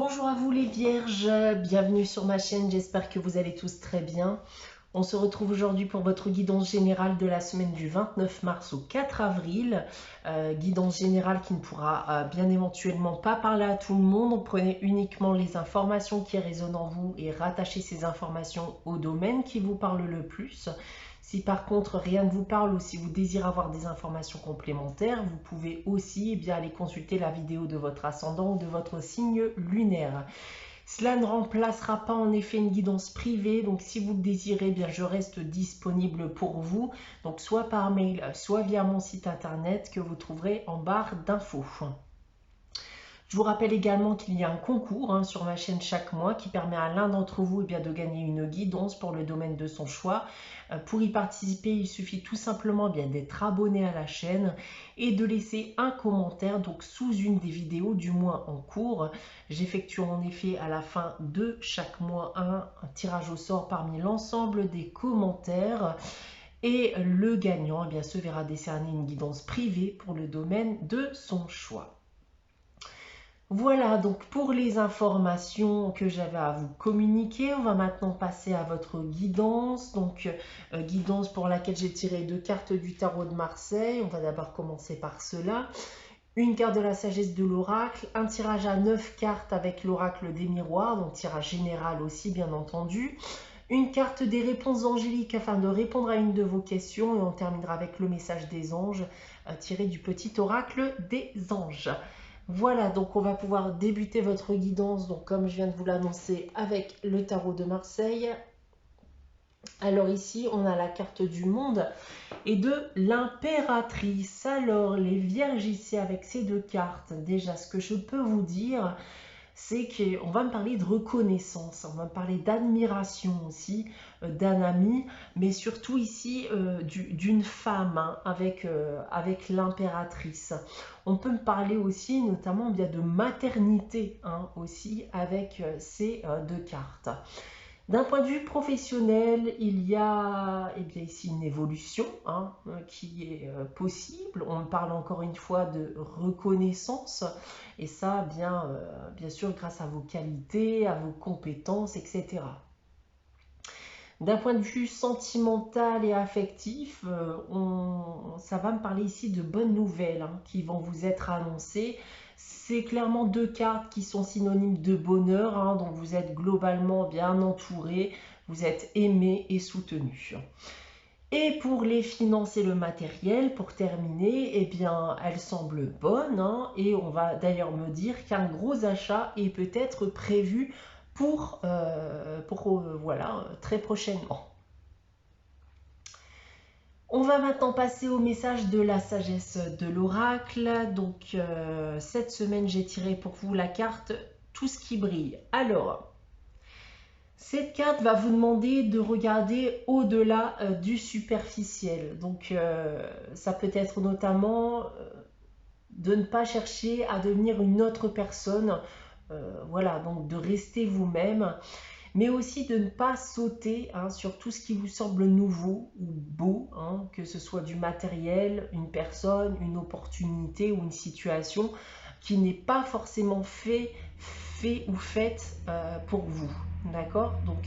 Bonjour à vous les vierges, bienvenue sur ma chaîne, j'espère que vous allez tous très bien. On se retrouve aujourd'hui pour votre guidance générale de la semaine du 29 mars au 4 avril. Guidance générale qui ne pourra bien éventuellement pas parler à tout le monde. Prenez uniquement les informations qui résonnent en vous et rattachez ces informations au domaine qui vous parle le plus. Si par contre rien ne vous parle ou si vous désirez avoir des informations complémentaires, vous pouvez aussi aller consulter la vidéo de votre ascendant ou de votre signe lunaire. Cela ne remplacera pas en effet une guidance privée, donc si vous le désirez, je reste disponible pour vous, donc soit par mail, soit via mon site internet que vous trouverez en barre d'infos. Je vous rappelle également qu'il y a un concours sur ma chaîne chaque mois qui permet à l'un d'entre vous de gagner une guidance pour le domaine de son choix. Pour y participer, il suffit tout simplement d'être abonné à la chaîne et de laisser un commentaire donc sous une des vidéos du mois en cours. J'effectue en effet à la fin de chaque mois un tirage au sort parmi l'ensemble des commentaires. Et le gagnant se verra décerner une guidance privée pour le domaine de son choix. Voilà donc pour les informations que j'avais à vous communiquer. On va maintenant passer à votre guidance. Donc guidance pour laquelle j'ai tiré 2 cartes du tarot de Marseille. On va d'abord commencer par cela. Une carte de la sagesse de l'oracle, un tirage à 9 cartes avec l'oracle des miroirs, donc tirage général aussi bien entendu. Une carte des réponses angéliques afin de répondre à une de vos questions. Et on terminera avec le message des anges tiré du petit oracle des anges. Voilà, donc on va pouvoir débuter votre guidance, donc comme je viens de vous l'annoncer, avec le tarot de Marseille. Alors ici, on a la carte du monde et de l'impératrice. Alors, les vierges ici, avec ces 2 cartes, déjà, ce que je peux vous dire, c'est qu'on va me parler de reconnaissance, on va me parler d'admiration aussi, d'un ami, mais surtout ici d'une femme avec l'impératrice. On peut me parler aussi notamment de maternité aussi avec ces 2 cartes. D'un point de vue professionnel, il y a ici une évolution qui est possible. On parle encore une fois de reconnaissance et ça bien sûr grâce à vos qualités, à vos compétences, etc. D'un point de vue sentimental et affectif, ça va me parler ici de bonnes nouvelles qui vont vous être annoncées. C'est clairement 2 cartes qui sont synonymes de bonheur, donc vous êtes globalement bien entouré, vous êtes aimé et soutenu. Et pour les finances et le matériel, pour terminer, elles semblent bonnes, et on va d'ailleurs me dire qu'un gros achat est peut-être prévu pour très prochainement. On va maintenant passer au message de la sagesse de l'oracle. Donc cette semaine, j'ai tiré pour vous la carte « Tout ce qui brille ». Alors, cette carte va vous demander de regarder au-delà du superficiel. Donc ça peut être notamment de ne pas chercher à devenir une autre personne. Voilà, donc de rester vous-même, mais aussi de ne pas sauter sur tout ce qui vous semble nouveau ou beau, que ce soit du matériel, une personne, une opportunité ou une situation qui n'est pas forcément fait ou faite pour vous, d'accord? Donc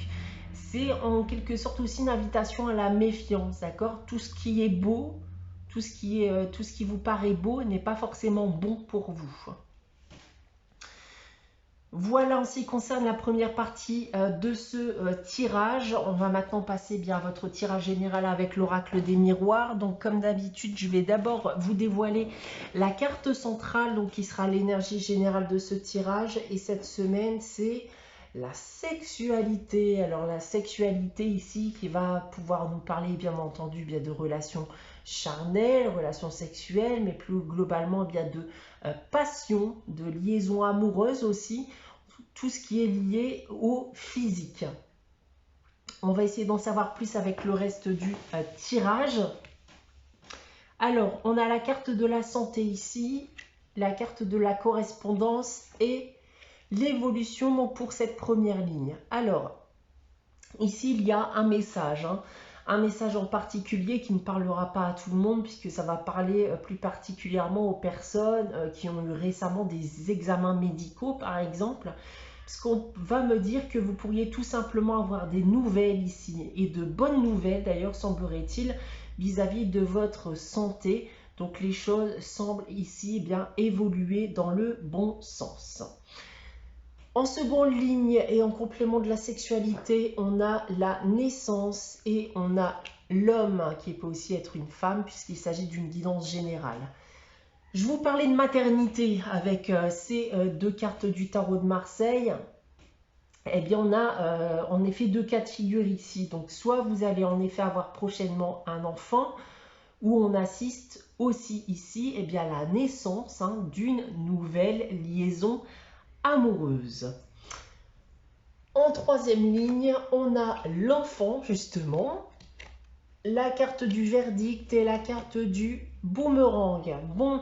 c'est en quelque sorte aussi une invitation à la méfiance, d'accord? Tout ce qui est beau, tout ce qui vous paraît beau n'est pas forcément bon pour vous. Voilà en ce qui concerne la première partie de ce tirage. On va maintenant passer à votre tirage général avec l'oracle des miroirs. Donc comme d'habitude, je vais d'abord vous dévoiler la carte centrale, donc qui sera l'énergie générale de ce tirage. Et cette semaine, c'est la sexualité. Alors la sexualité ici qui va pouvoir nous parler bien entendu de relations charnelles, relations sexuelles, mais plus globalement de passion, de liaison amoureuse aussi, tout ce qui est lié au physique. On va essayer d'en savoir plus avec le reste du tirage. Alors, on a la carte de la santé ici, la carte de la correspondance et l'évolution pour cette première ligne. Alors, ici, il y a un message. Un message en particulier qui ne parlera pas à tout le monde puisque ça va parler plus particulièrement aux personnes qui ont eu récemment des examens médicaux par exemple. parce qu'on va me dire que vous pourriez tout simplement avoir des nouvelles ici, et de bonnes nouvelles d'ailleurs, semblerait-il, vis-à-vis de votre santé. Donc les choses semblent ici bien évoluer dans le bon sens. En seconde ligne et en complément de la sexualité, on a la naissance et on a l'homme qui peut aussi être une femme puisqu'il s'agit d'une guidance générale. Je vous parlais de maternité avec ces deux cartes du tarot de Marseille. Eh bien, on a en effet deux cas de figure ici. Donc, soit vous allez en effet avoir prochainement un enfant, ou on assiste aussi ici eh bien, à la naissance d'une nouvelle liaison amoureuse. En troisième ligne, on a l'enfant, justement, la carte du verdict et la carte du boomerang. Bon,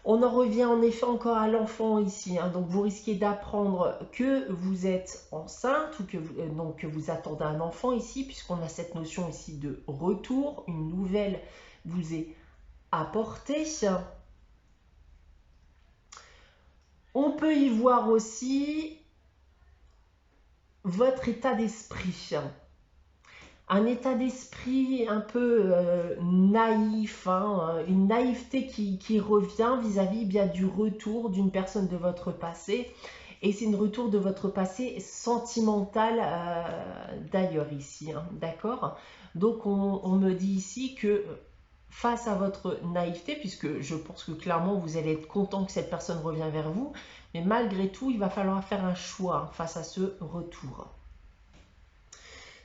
on en revient en effet encore à l'enfant ici. Donc, vous risquez d'apprendre que vous êtes enceinte ou que vous attendez un enfant ici, puisqu'on a cette notion ici de retour. Une nouvelle vous est apportée. On peut y voir aussi votre état d'esprit. Un état d'esprit un peu naïf, une naïveté qui revient vis-à-vis bien du retour d'une personne de votre passé. Et c'est un retour de votre passé sentimental d'ailleurs ici, d'accord? Donc on me dit ici que face à votre naïveté, puisque je pense que clairement vous allez être content que cette personne revienne vers vous, mais malgré tout, il va falloir faire un choix face à ce retour.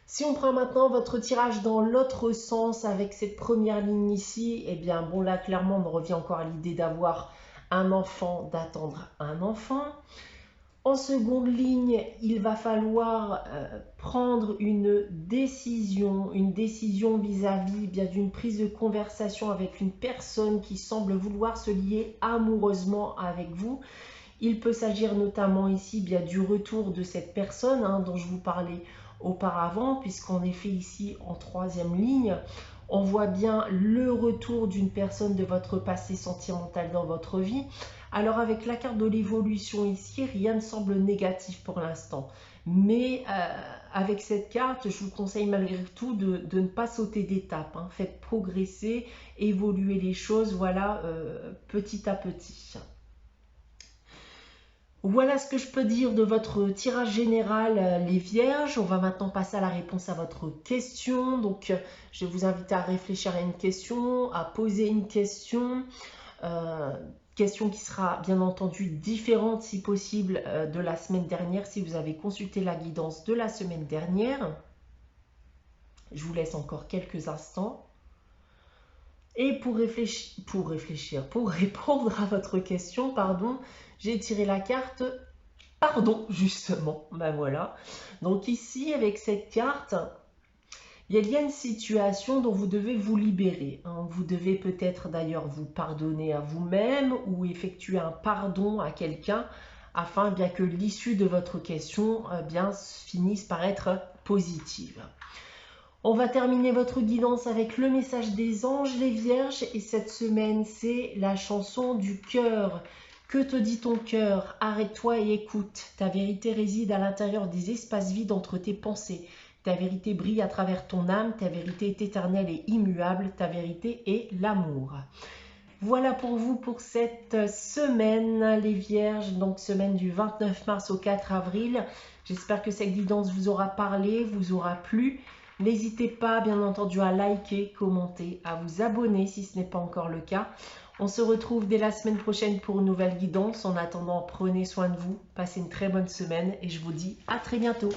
Si on prend maintenant votre tirage dans l'autre sens avec cette première ligne ici, eh bien bon là clairement on revient encore à l'idée d'avoir un enfant, d'attendre un enfant. En seconde ligne, il va falloir prendre une décision vis-à-vis bien d'une prise de conversation avec une personne qui semble vouloir se lier amoureusement avec vous. Il peut s'agir notamment ici bien du retour de cette personne dont je vous parlais auparavant, puisqu'en effet ici en troisième ligne, on voit bien le retour d'une personne de votre passé sentimental dans votre vie. Alors avec la carte de l'évolution ici, rien ne semble négatif pour l'instant. Mais avec cette carte, je vous conseille malgré tout de ne pas sauter d'étape. Faites progresser, évoluer les choses, voilà, petit à petit. Voilà ce que je peux dire de votre tirage général, les vierges. On va maintenant passer à la réponse à votre question. Donc, je vais vous inviter à réfléchir à une question, à poser une question. Question qui sera bien entendu différente si possible de la semaine dernière, si vous avez consulté la guidance de la semaine dernière. Je vous laisse encore quelques instants. Et pour répondre à votre question, pardon, j'ai tiré la carte pardon, justement. Ben voilà. Donc ici, avec cette carte, il y a une situation dont vous devez vous libérer. Vous devez peut-être d'ailleurs vous pardonner à vous-même ou effectuer un pardon à quelqu'un afin bien que l'issue de votre question finisse par être positive. On va terminer votre guidance avec le message des anges, les vierges. Et cette semaine, c'est la chanson du cœur. Que te dit ton cœur? Arrête-toi et écoute. Ta vérité réside à l'intérieur des espaces vides entre tes pensées. Ta vérité brille à travers ton âme. Ta vérité est éternelle et immuable. Ta vérité est l'amour. Voilà pour vous pour cette semaine, les vierges. Donc, semaine du 29 mars au 4 avril. J'espère que cette guidance vous aura parlé, vous aura plu. N'hésitez pas, bien entendu, à liker, commenter, à vous abonner si ce n'est pas encore le cas. On se retrouve dès la semaine prochaine pour une nouvelle guidance. En attendant, prenez soin de vous, passez une très bonne semaine et je vous dis à très bientôt.